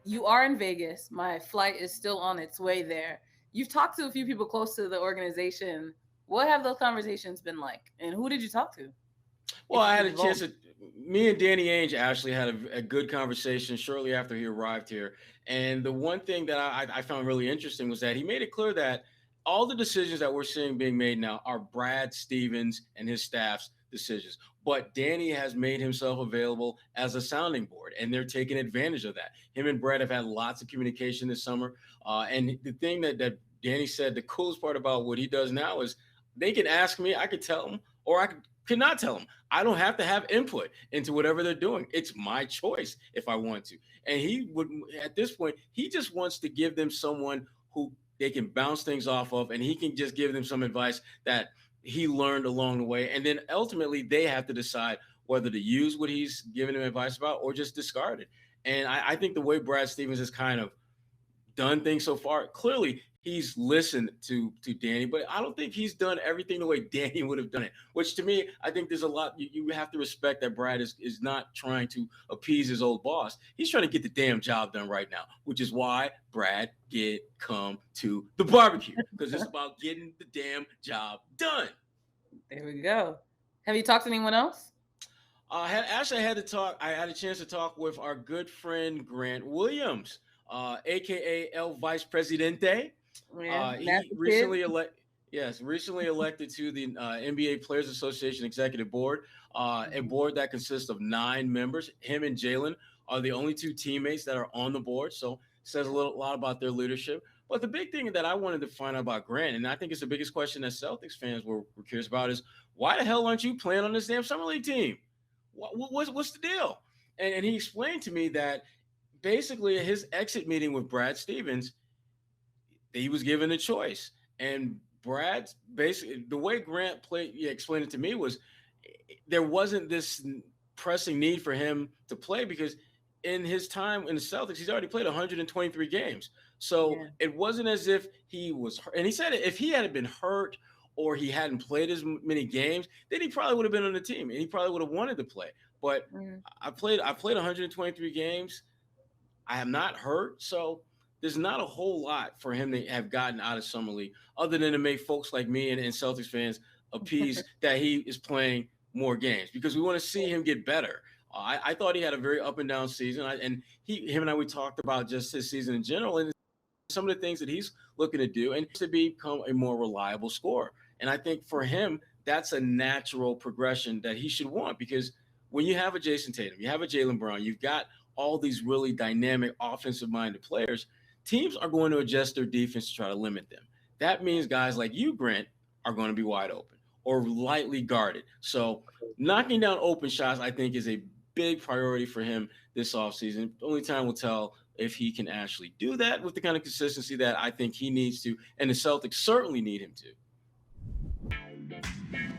You are in Vegas. My flight is still on its way there. You've talked to a few people close to the organization. What have those conversations been like? And who did you talk to? Well, If you I had could a chance divulge. to. Me and Danny Ainge actually had a good conversation shortly after he arrived here. And the one thing that I found really interesting was that he made it clear that all the decisions that we're seeing being made now are Brad Stevens and his staff's decisions. But Danny has made himself available as a sounding board, and they're taking advantage of that. Him and Brad have had lots of communication this summer. And the thing that Danny said, the coolest part about what he does now is they can ask me, I could tell them, or I could not tell them. I don't have to have input into whatever they're doing. It's my choice if I want to. And he would, at this point, he just wants to give them someone who they can bounce things off of, and he can just give them some advice that he learned along the way. And then ultimately, they have to decide whether to use what he's giving them advice about or just discard it. And I think the way Brad Stevens has kind of done things so far. Clearly, he's listened to Danny, but I don't think he's done everything the way Danny would have done it. Which to me, I think there's a lot you have to respect that Brad is not trying to appease his old boss. He's trying to get the damn job done right now, which is why Brad come to the barbecue, because it's about getting the damn job done. There we go. Have you talked to anyone else? I had to talk. I had a chance to talk with our good friend Grant Williams, aka El Vice Presidente. Yeah, He master kid. recently elected to the NBA Players Association Executive Board, a board that consists of 9 members. Him and Jalen are the only 2 teammates that are on the board, so says a lot about their leadership. But the big thing that I wanted to find out about Grant, and I think it's the biggest question that Celtics fans were curious about, is why the hell aren't you playing on this damn summer league team? What's the deal? And he explained to me that basically his exit meeting with Brad Stevens, he was given a choice. And Brad's basically the way Grant explained it to me was there wasn't this pressing need for him to play because in his time in the Celtics, he's already played 123 games. So Yeah. it wasn't as if he was hurt. And he said if he had been hurt or he hadn't played as many games, then he probably would have been on the team and he probably would have wanted to play. But Mm. I played 123 games. I am not hurt, so there's not a whole lot for him to have gotten out of summer league, other than to make folks like me and Celtics fans appease that he is playing more games because we want to see him get better. I thought he had a very up and down season, him and I we talked about just his season in general and some of the things that he's looking to do and to become a more reliable scorer. And I think for him, that's a natural progression that he should want because when you have a Jason Tatum, you have a Jaylen Brown, you've got all these really dynamic offensive minded players, teams are going to adjust their defense to try to limit them. That means guys like you, Grant, are going to be wide open or lightly guarded. So knocking down open shots, I think, is a big priority for him this offseason. Only time will tell if he can actually do that with the kind of consistency that I think he needs to, and the Celtics certainly need him to.